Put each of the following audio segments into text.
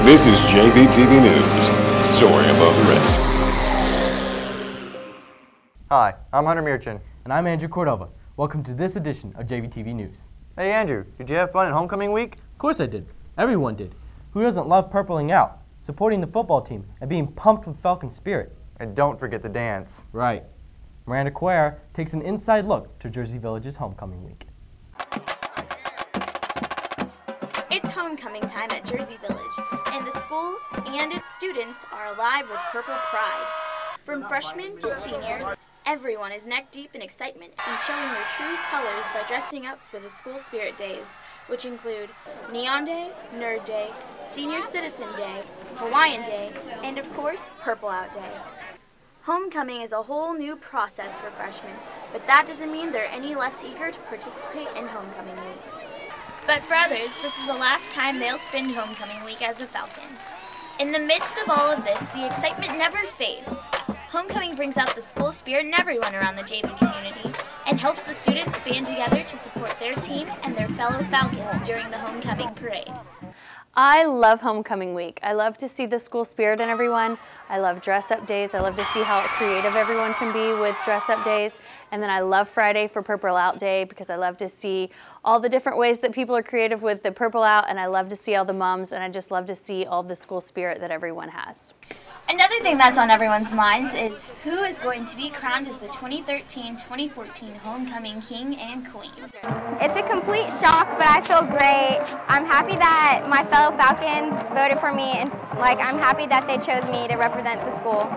This is JVTV News, story above the rest. Hi, I'm Hunter Mirchin. And I'm Andrew Cordova. Welcome to this edition of JVTV News. Hey Andrew, did you have fun at homecoming week? Of course I did. Everyone did. Who doesn't love purpling out, supporting the football team, and being pumped with Falcon spirit? And don't forget the dance. Right. Miranda Cuellar takes an inside look to Jersey Village's homecoming week. It's homecoming time at Jersey Village, and the school and its students are alive with purple pride. From freshmen to seniors, everyone is neck deep in excitement and showing their true colors by dressing up for the school spirit days, which include Neon Day, Nerd Day, Senior Citizen Day, Hawaiian Day, and of course, Purple Out Day. Homecoming is a whole new process for freshmen, but that doesn't mean they're any less eager to participate in homecoming week. But for others, this is the last time they'll spend homecoming week as a Falcon. In the midst of all of this, the excitement never fades. Homecoming brings out the school spirit in everyone around the JV community and helps the students band together to support their team and their fellow Falcons during the homecoming parade. I love homecoming week. I love to see the school spirit in everyone. I love dress-up days. I love to see how creative everyone can be with dress-up days. And then I love Friday for Purple Out Day because I love to see all the different ways that people are creative with the Purple Out, and I love to see all the moms, and I just love to see all the school spirit that everyone has. Another thing that's on everyone's minds is who is going to be crowned as the 2013-2014 homecoming king and queen. It's a complete shock, but I feel great. I'm happy that my fellow Falcons voted for me, and I'm happy that they chose me to represent the school.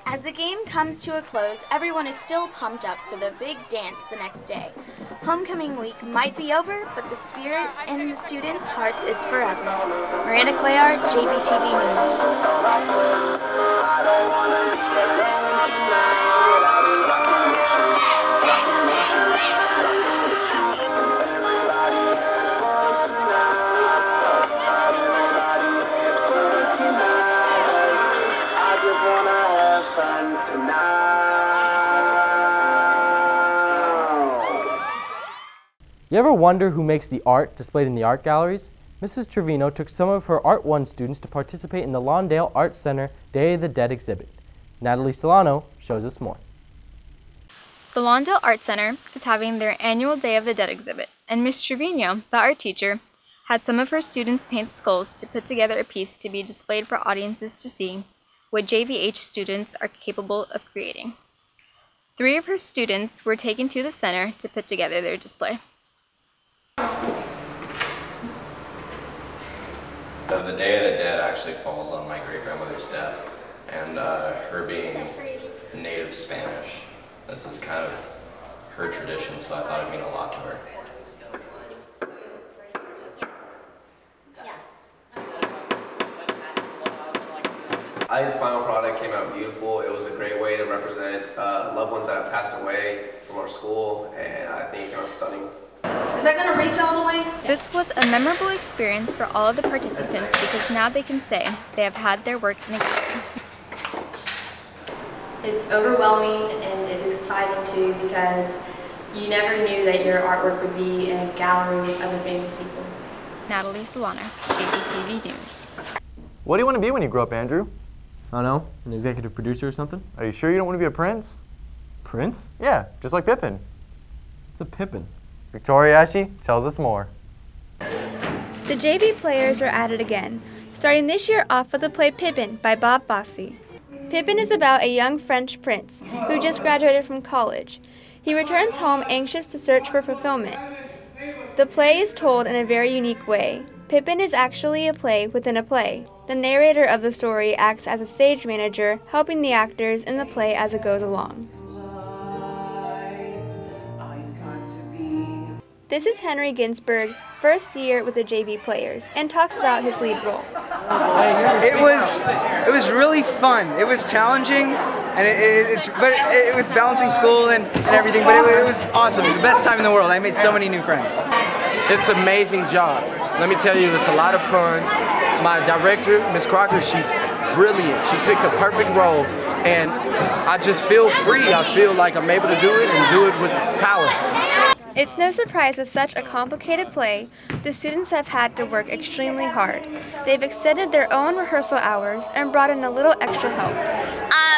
As the game comes to a close, everyone is still pumped up for the big dance the next day. Homecoming week might be over, but the spirit in the students' hearts is forever. Miranda Cuellar, JVTV News. You ever wonder who makes the art displayed in the art galleries? Mrs. Trevino took some of her Art 1 students to participate in the Lawndale Art Center Day of the Dead exhibit. Natalie Solano shows us more. The Lawndale Art Center is having their annual Day of the Dead exhibit, and Miss Trevino, the art teacher, had some of her students paint skulls to put together a piece to be displayed for audiences to see what JVH students are capable of creating. 3 of her students were taken to the center to put together their display. The Day of the Dead actually falls on my great-grandmother's death, and her being native Spanish. This is kind of her tradition, so I thought it'd mean a lot to her. I think the final product came out beautiful. It was a great way to represent loved ones that have passed away from our school, and I think it came out stunning. Is that going to reach all the way? This was a memorable experience for all of the participants because now they can say they have had their work in a gallery. It's overwhelming and it's exciting too because you never knew that your artwork would be in a gallery with other famous people. Natalie Solano, JVTV News. What do you want to be when you grow up, Andrew? I don't know, an executive producer or something? Are you sure you don't want to be a prince? Prince? Yeah, just like Pippin. It's a Pippin. Victoria Ashe tells us more. The JV players are at it again, starting this year off with the play Pippin by Bob Fosse. Pippin is about a young French prince who just graduated from college. He returns home anxious to search for fulfillment. The play is told in a very unique way. Pippin is actually a play within a play. The narrator of the story acts as a stage manager, helping the actors in the play as it goes along. This is Henry Ginsberg's first year with the JV players and talks about his lead role. It was really fun. It was challenging, and with balancing school and everything, but it was awesome. It was the best time in the world. I made so many new friends. It's an amazing job. Let me tell you, it's a lot of fun. My director, Ms. Crocker, she's brilliant. She picked a perfect role, and I just feel free. I feel like I'm able to do it and do it with power. It's no surprise with such a complicated play, the students have had to work extremely hard. They've extended their own rehearsal hours and brought in a little extra help.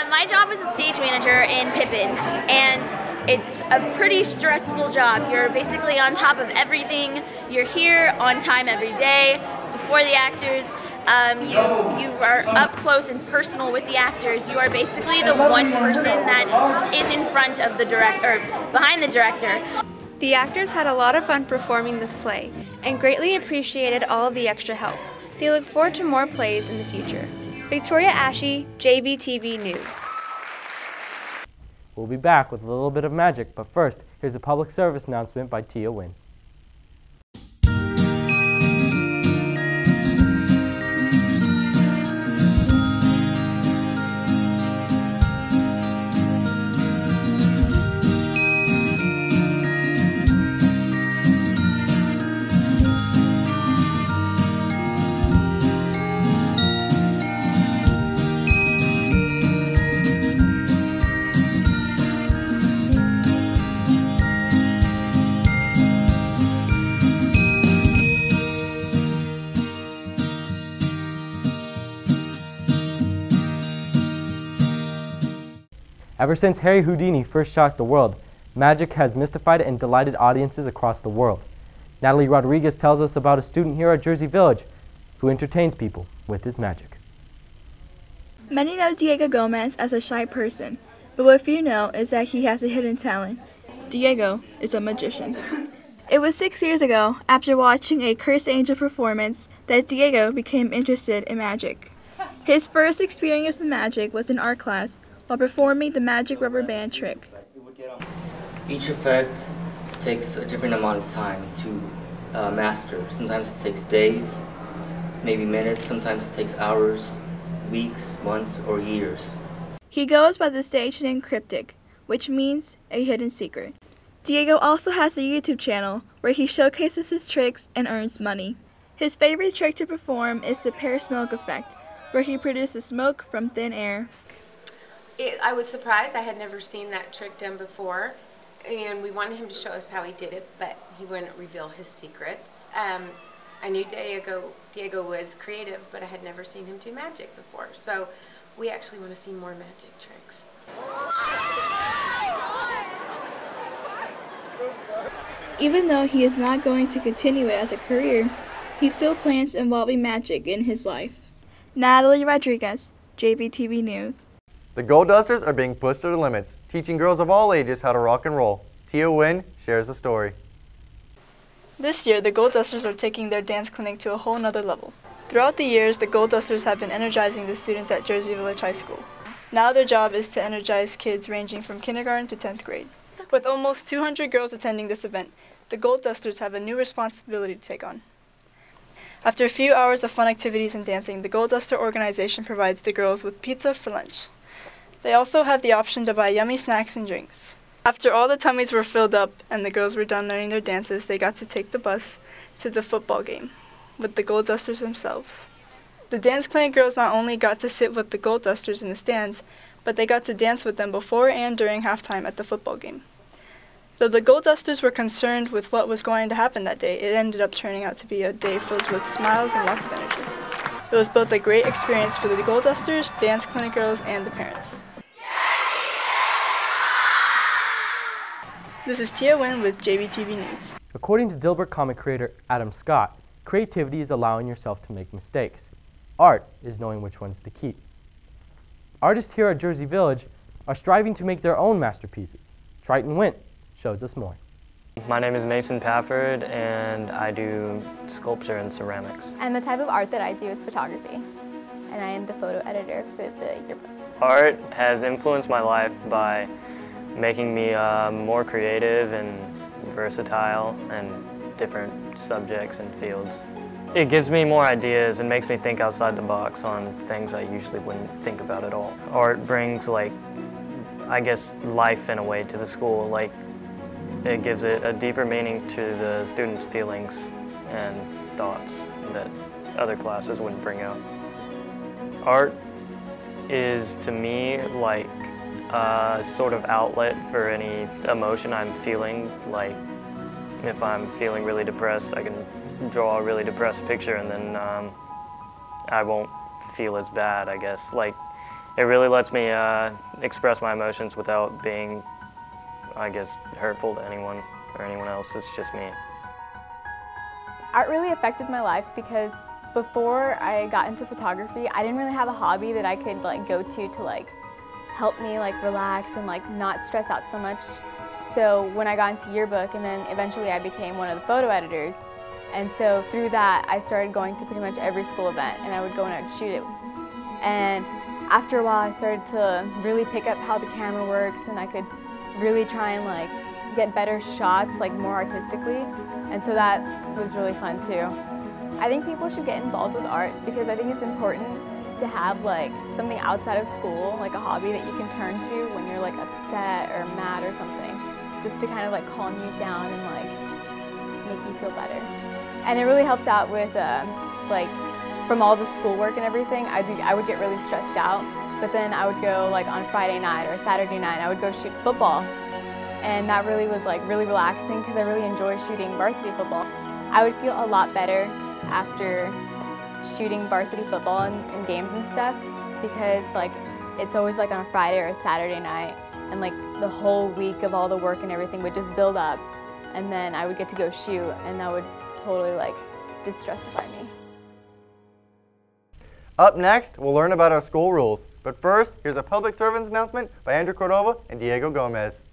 My job is a stage manager in Pippin, and it's a pretty stressful job. You're basically on top of everything. You're here on time every day before the actors. You are up close and personal with the actors. You are basically the one person that is in front of the director, or behind the director. The actors had a lot of fun performing this play and greatly appreciated all of the extra help. They look forward to more plays in the future. Victoria Ashe, JVTV News. We'll be back with a little bit of magic, but first, here's a public service announcement by Tia Wynn. Ever since Harry Houdini first shocked the world, magic has mystified and delighted audiences across the world. Natalie Rodriguez tells us about a student here at Jersey Village who entertains people with his magic. Many know Diego Gomez as a shy person, but what few know is that he has a hidden talent. Diego is a magician. It was 6 years ago, after watching a Cursed Angel performance, that Diego became interested in magic. His first experience with magic was in art class, while performing the magic rubber band trick. Each effect takes a different amount of time to master. Sometimes it takes days, maybe minutes, sometimes it takes hours, weeks, months, or years. He goes by the stage name Cryptic, which means a hidden secret. Diego also has a YouTube channel where he showcases his tricks and earns money. His favorite trick to perform is the pear smoke effect, where he produces smoke from thin air. I was surprised. I had never seen that trick done before, and we wanted him to show us how he did it, but he wouldn't reveal his secrets. I knew Diego was creative, but I had never seen him do magic before, so we actually want to see more magic tricks. Even though he is not going to continue it as a career, he still plans involving magic in his life. Natalie Rodriguez, JVTV News. The Gold Dusters are being pushed to the limits, teaching girls of all ages how to rock and roll. Tia Wynn shares the story. This year, the Gold Dusters are taking their dance clinic to a whole nother level. Throughout the years, the Gold Dusters have been energizing the students at Jersey Village High School. Now their job is to energize kids ranging from kindergarten to 10th grade. With almost 200 girls attending this event, the Gold Dusters have a new responsibility to take on. After a few hours of fun activities and dancing, the Gold Duster organization provides the girls with pizza for lunch. They also have the option to buy yummy snacks and drinks. After all the tummies were filled up and the girls were done learning their dances, they got to take the bus to the football game with the Gold Dusters themselves. The dance clinic girls not only got to sit with the Gold Dusters in the stands, but they got to dance with them before and during halftime at the football game. Though the Gold Dusters were concerned with what was going to happen that day, it ended up turning out to be a day filled with smiles and lots of energy. It was both a great experience for the Gold Dusters, dance clinic girls, and the parents. This is Tia Wynn with JVTV News. According to Dilbert comic creator Adam Scott, creativity is allowing yourself to make mistakes. Art is knowing which ones to keep. Artists here at Jersey Village are striving to make their own masterpieces. Triton Wint shows us more. My name is Mason Pafford, and I do sculpture and ceramics. And the type of art that I do is photography, and I am the photo editor for the yearbook. Art has influenced my life by making me more creative and versatile in different subjects and fields. It gives me more ideas and makes me think outside the box on things I usually wouldn't think about at all. Art brings, like, I guess, life in a way to the school. Like, it gives it a deeper meaning to the students' feelings and thoughts that other classes wouldn't bring out. Art is, to me, like a sort of outlet for any emotion I'm feeling, like if I'm feeling really depressed, I can draw a really depressed picture, and then I won't feel as bad, I guess. Like, it really lets me express my emotions without being, I guess, hurtful to anyone or anyone else. It's just me. Art really affected my life because before I got into photography, I didn't really have a hobby that I could like go to like help me like relax and like not stress out so much. So when I got into yearbook, and then eventually I became one of the photo editors, and so through that I started going to pretty much every school event, and I would go and I would shoot it. And after a while I started to really pick up how the camera works, and I could really try and like get better shots like more artistically, and so that was really fun too. I think people should get involved with art because I think it's important to have like something outside of school, like a hobby that you can turn to when you're like upset or mad or something, just to kind of like calm you down and like make you feel better. And it really helped out with like from all the schoolwork and everything. I would get really stressed out, but then I would go like on Friday night or Saturday night, I would go shoot football, and that really was like really relaxing because I really enjoy shooting varsity football. I would feel a lot better after shooting varsity football and games and stuff, because like it's always like on a Friday or a Saturday night, and like the whole week of all the work and everything would just build up, and then I would get to go shoot, and that would totally like distressify me. Up next, we'll learn about our school rules. But first, here's a public servants announcement by Andrew Cordova and Diego Gomez.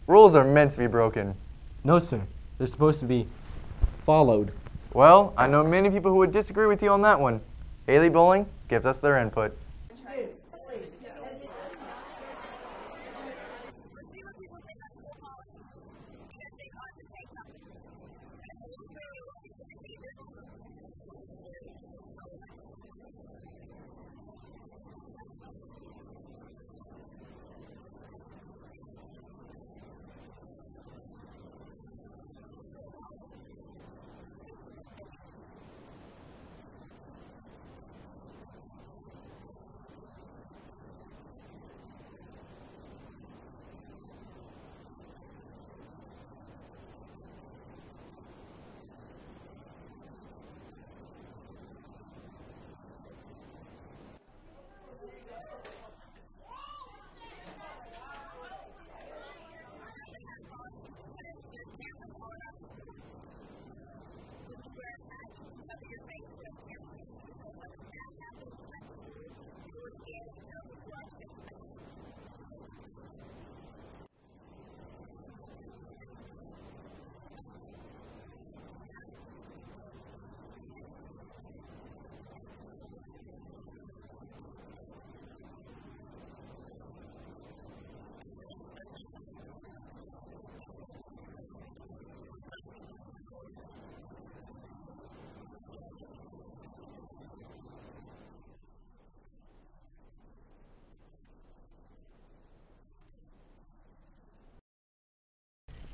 Rules are meant to be broken. No, sir. They're supposed to be followed. Well, I know many people who would disagree with you on that one. Haley Bowling gives us their input.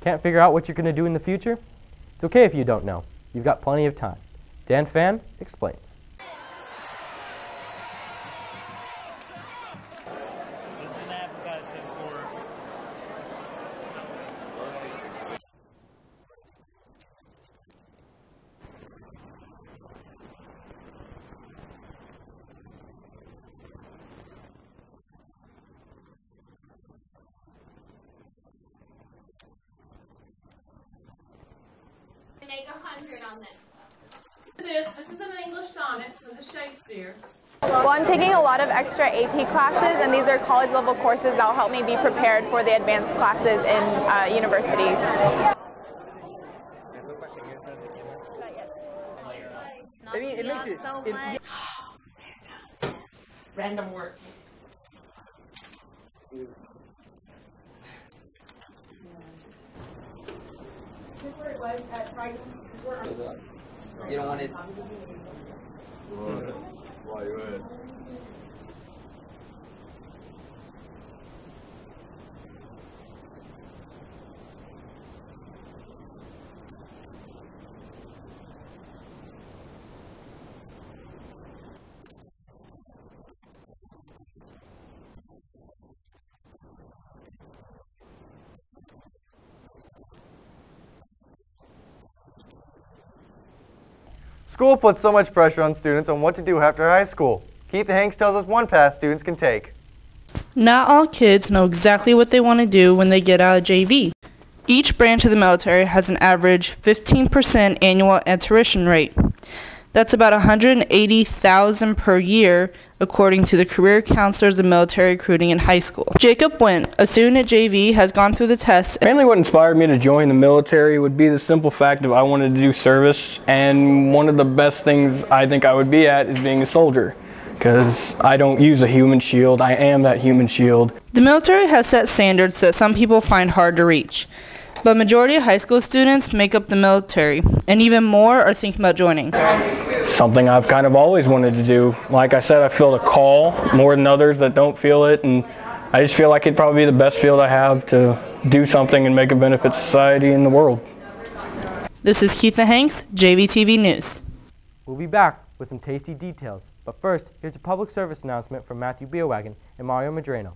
Can't figure out what you're going to do in the future? It's okay if you don't know. You've got plenty of time. Dan Fan explains. Make 100 on this. This is an English sonnet from the Shakespeare. Well, I'm taking a lot of extra AP classes, and these are college level courses that will help me be prepared for the advanced classes in universities. It makes it so much. Random work. You don't want it. School puts so much pressure on students on what to do after high school. Keith Hanks tells us one path students can take. Not all kids know exactly what they want to do when they get out of JV. Each branch of the military has an average 15% annual attrition rate. That's about $180,000 per year, according to the career counselors of military recruiting in high school. Jacob Went, a student at JV, has gone through the tests. Mainly what inspired me to join the military would be the simple fact of I wanted to do service, and one of the best things I think I would be at is being a soldier, because I don't use a human shield. I am that human shield. The military has set standards that some people find hard to reach. But majority of high school students make up the military, and even more are thinking about joining. Something I've kind of always wanted to do. Like I said, I feel a call more than others that don't feel it, and I just feel like it'd probably be the best field I have to do something and make a benefit to society and the world. This is Keith Hanks, JVTV News. We'll be back with some tasty details, but first, here's a public service announcement from Matthew Beerwagen and Mario Madreno.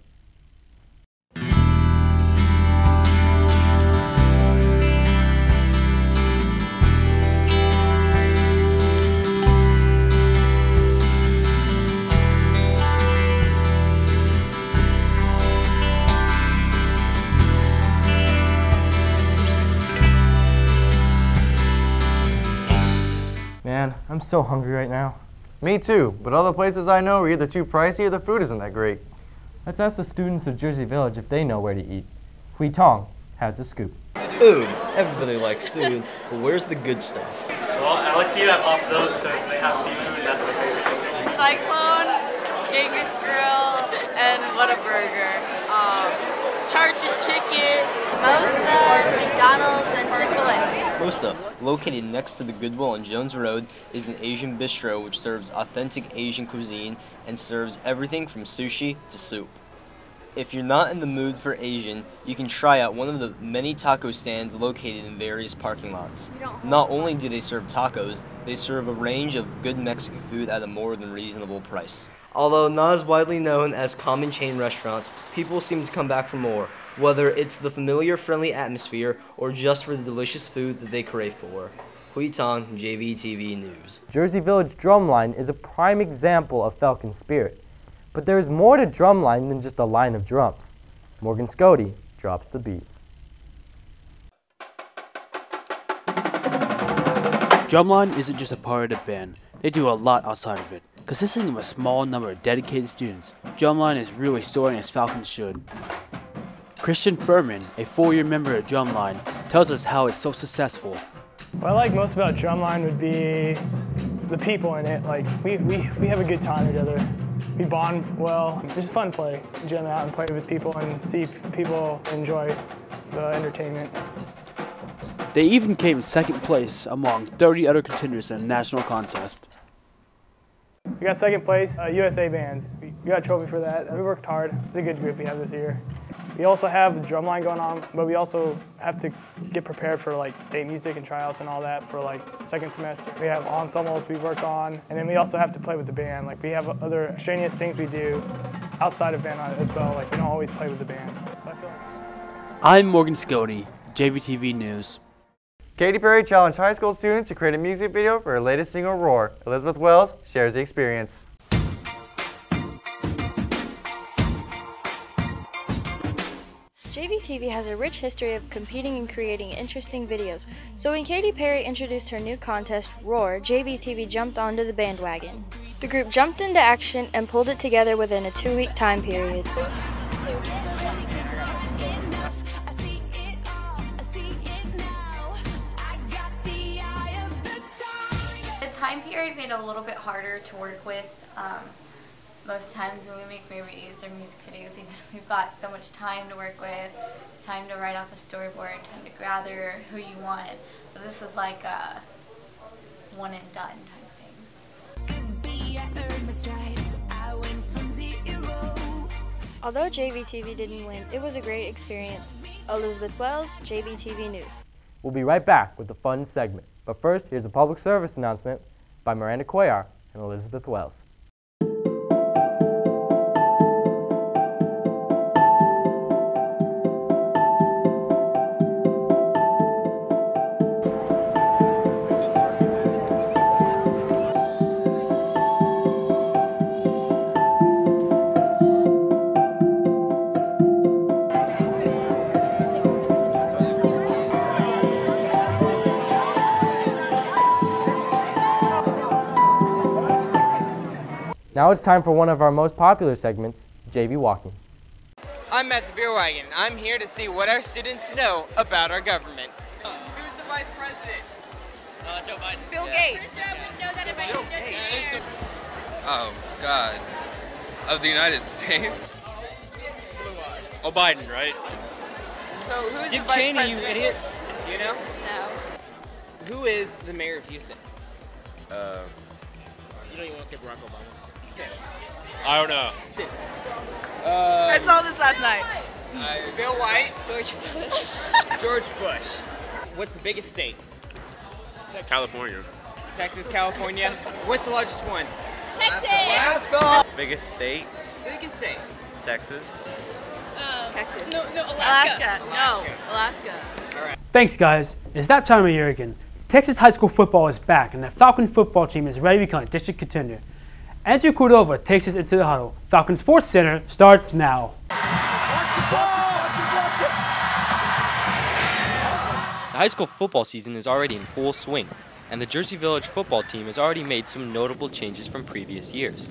Man, I'm so hungry right now. Me too, but other places I know are either too pricey or the food isn't that great. Let's ask the students of Jersey Village if they know where to eat. Hui Tong has the scoop. Food. Everybody likes food, but where's the good stuff? Well, I like to eat at Pop Those because they have seafood and that's my favorite thing. Cyclone, Genghis Grill, and Whataburger. Church's Chicken, Mosa, McDonald's, and Chick-fil-A. Mosa, located next to the Goodwill on Jones Road, is an Asian bistro which serves authentic Asian cuisine and serves everything from sushi to soup. If you're not in the mood for Asian, you can try out one of the many taco stands located in various parking lots. Not only do they serve tacos, they serve a range of good Mexican food at a more than reasonable price. Although not as widely known as common chain restaurants, people seem to come back for more, whether it's the familiar, friendly atmosphere or just for the delicious food that they crave for. Hui Tong, JVTV News. Jersey Village Drumline is a prime example of Falcon spirit. But there is more to Drumline than just a line of drums. Morgan Scody drops the beat. Drumline isn't just a part of the band, they do a lot outside of it. Consisting of a small number of dedicated students, Drumline is really soaring as Falcons should. Christian Furman, a 4-year member of Drumline, tells us how it's so successful. What I like most about Drumline would be the people in it. Like, we have a good time together. We bond well. It's just fun to play, jam out and play with people and see people enjoy the entertainment. They even came in second place among 30 other contenders in a national contest. We got second place, USA bands. We got a trophy for that. We worked hard. It's a good group we have this year. We also have the Drumline going on, but we also have to get prepared for like state music and tryouts and all that for like second semester. We have ensembles we work on, and then we also have to play with the band. Like we have other extraneous things we do outside of band as well. Like we don't always play with the band. So I feel like... I'm Morgan Scody, JVTV News. Katy Perry challenged high school students to create a music video for her latest single, Roar. Elizabeth Wells shares the experience. JVTV has a rich history of competing and creating interesting videos, so when Katy Perry introduced her new contest, Roar, JVTV jumped onto the bandwagon. The group jumped into action and pulled it together within a 2-week time period. The time period made it a little bit harder to work with most times when we make movies or music videos, even we've got so much time to work with, time to write out the storyboard, time to gather who you want. But this was like a one and done type thing. Although JVTV didn't win, it was a great experience. Elizabeth Wells, JVTV News. We'll be right back with the fun segment. But first, here's a public service announcement by Miranda Cuellar and Elizabeth Wells. Now it's time for one of our most popular segments, JV Walking. I'm at the beer wagon. I'm here to see what our students know about our government. Who's the vice president? Joe Biden. Bill Gates. Bill Gates. Oh, God. Of the United States? Oh, Biden, right? So who's Dick the vice Cheney, president? you idiot. Do you know? No. Who is the mayor of Houston? You don't even want to say Barack Obama. I don't know. I saw this last night. Bill White. George Bush. George Bush. What's the biggest state? California. Texas, California. What's the largest one? Texas. Biggest state? Biggest state. Texas. Texas. No, Alaska. No, Alaska. All right. Thanks, guys. It's that time of year again. Texas high school football is back, and the Falcon football team is ready to become a district contender. Andrew Cordova takes us into the huddle. Falcon Sports Center starts now. The high school football season is already in full swing, and the Jersey Village football team has already made some notable changes from previous years.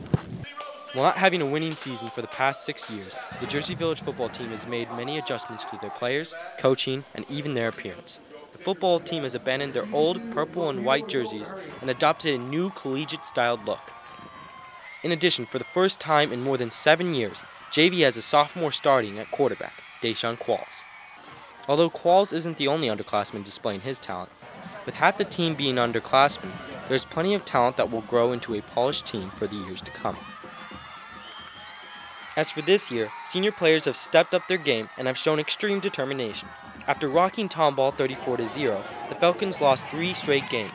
While not having a winning season for the past 6 years, the Jersey Village football team has made many adjustments to their players, coaching, and even their appearance. The football team has abandoned their old purple and white jerseys and adopted a new collegiate-styled look. In addition, for the first time in more than 7 years, JV has a sophomore starting at quarterback, Deshaun Qualls. Although Qualls isn't the only underclassman displaying his talent, with half the team being underclassmen, there's plenty of talent that will grow into a polished team for the years to come. As for this year, senior players have stepped up their game and have shown extreme determination. After rocking Tomball 34-0, the Falcons lost 3 straight games,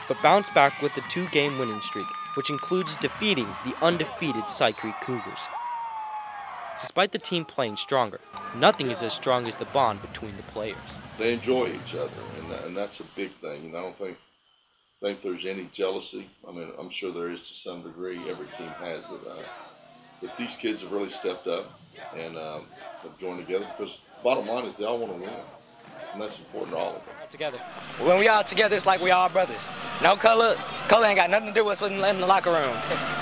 but bounced back with a 2-game winning streak, which includes defeating the undefeated Cy Creek Cougars. Despite the team playing stronger, nothing is as strong as the bond between the players. They enjoy each other, and that's a big thing. And I don't think there's any jealousy. I mean, I'm sure there is to some degree. Every team has it. But these kids have really stepped up and have joined together because the bottom line is they all want to win. And that's important to all of them. Together. When we all together, it's like we all brothers. No color ain't got nothing to do with what's in the locker room.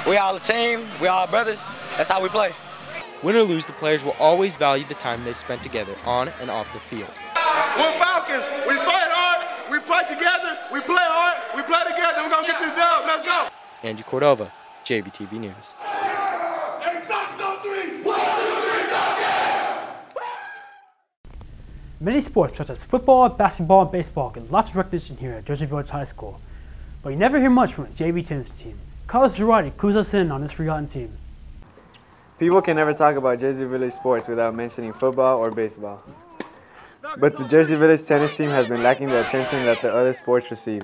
We all a team, we all brothers. That's how we play. Win or lose, the players will always value the time they've spent together on and off the field. We're Falcons. We fight hard. We play together. We play hard. We play together. We're gonna get this done. Let's go. Andrew Cordova, JVTV News. Many sports such as football, basketball, and baseball get lots of recognition here at Jersey Village High School. But you never hear much from the JV tennis team. Carlos Girardi clues us in on this forgotten team. People can never talk about Jersey Village sports without mentioning football or baseball. But the Jersey Village tennis team has been lacking the attention that the other sports receive.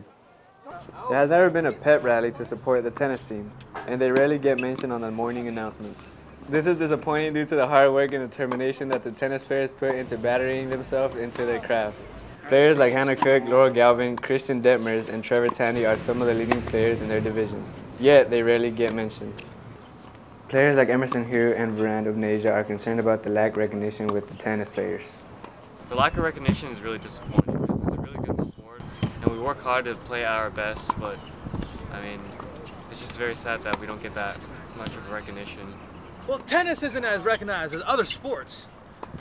There has never been a pep rally to support the tennis team, and they rarely get mentioned on the morning announcements. This is disappointing due to the hard work and determination that the tennis players put into battering themselves into their craft. Players like Hannah Cook, Laura Galvin, Christian Detmers, and Trevor Tandy are some of the leading players in their division, yet they rarely get mentioned. Players like Emerson Hugh and Varand of Nasia are concerned about the lack of recognition with the tennis players. The lack of recognition is really disappointing because it's a really good sport and we work hard to play at our best, but I mean, it's just very sad that we don't get that much of recognition. Well, tennis isn't as recognized as other sports.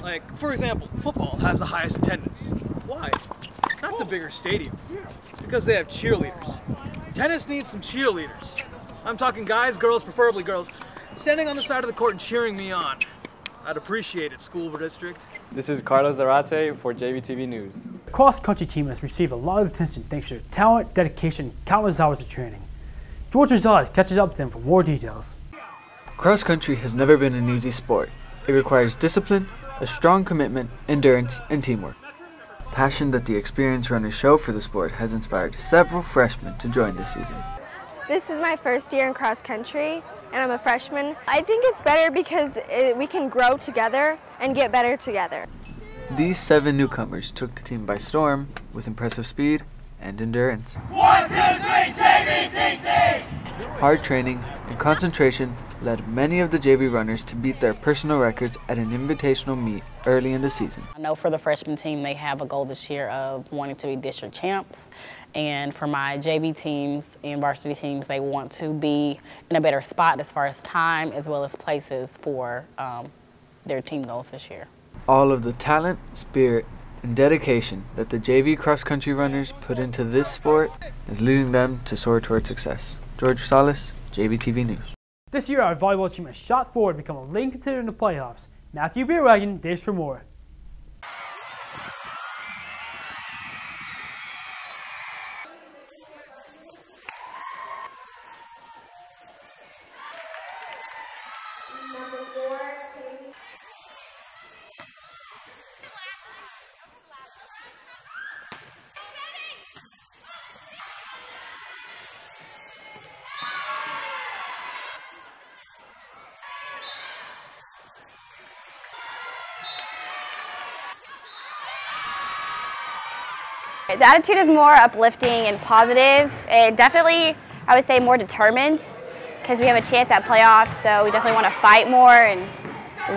Like, for example, football has the highest attendance. Why? Not the bigger stadium. It's because they have cheerleaders. Tennis needs some cheerleaders. I'm talking guys, girls, preferably girls. standing on the side of the court and cheering me on. I'd appreciate it, school district. This is Carlos Zarate for JVTV News. The cross-country team has received a lot of attention thanks to their talent, dedication, and countless hours of training. George Rosales catches up to them for more details. Cross country has never been an easy sport. It requires discipline, a strong commitment, endurance, and teamwork. Passion that the experienced runners show for the sport has inspired several freshmen to join this season. This is my first year in cross country, and I'm a freshman. I think it's better because we can grow together and get better together. These 7 newcomers took the team by storm with impressive speed and endurance. 1, 2, 3, JVCC! Hard training and concentration led many of the JV runners to beat their personal records at an invitational meet early in the season. I know for the freshman team, they have a goal this year of wanting to be district champs. And for my JV teams and varsity teams, they want to be in a better spot as far as time as well as places for their team goals this year. All of the talent, spirit, and dedication that the JV cross-country runners put into this sport is leading them to soar toward success. George Rosales, JVTV News. This year, our volleyball team has shot forward to become a late contender in the playoffs. Matthew Beerwagen, days for more. The attitude is more uplifting and positive, and definitely, I would say, more determined because we have a chance at playoffs, so we definitely want to fight more and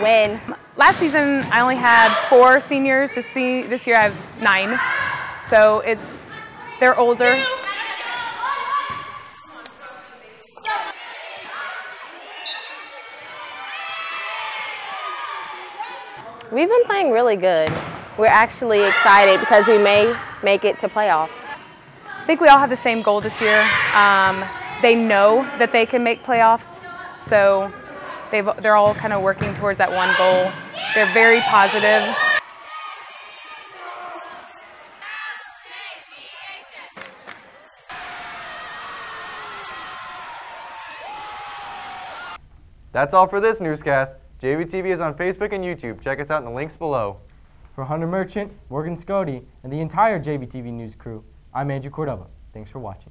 win. Last season, I only had 4 seniors. This year, I have 9, so they're older. We've been playing really good. We're actually excited because we may make it to playoffs. I think we all have the same goal this year. They know that they can make playoffs, so they're all kind of working towards that one goal. They're very positive. That's all for this newscast. JVTV is on Facebook and YouTube. Check us out in the links below. For Hunter Merchant, Morgan Scody, and the entire JVTV News crew, I'm Andrew Cordova. Thanks for watching.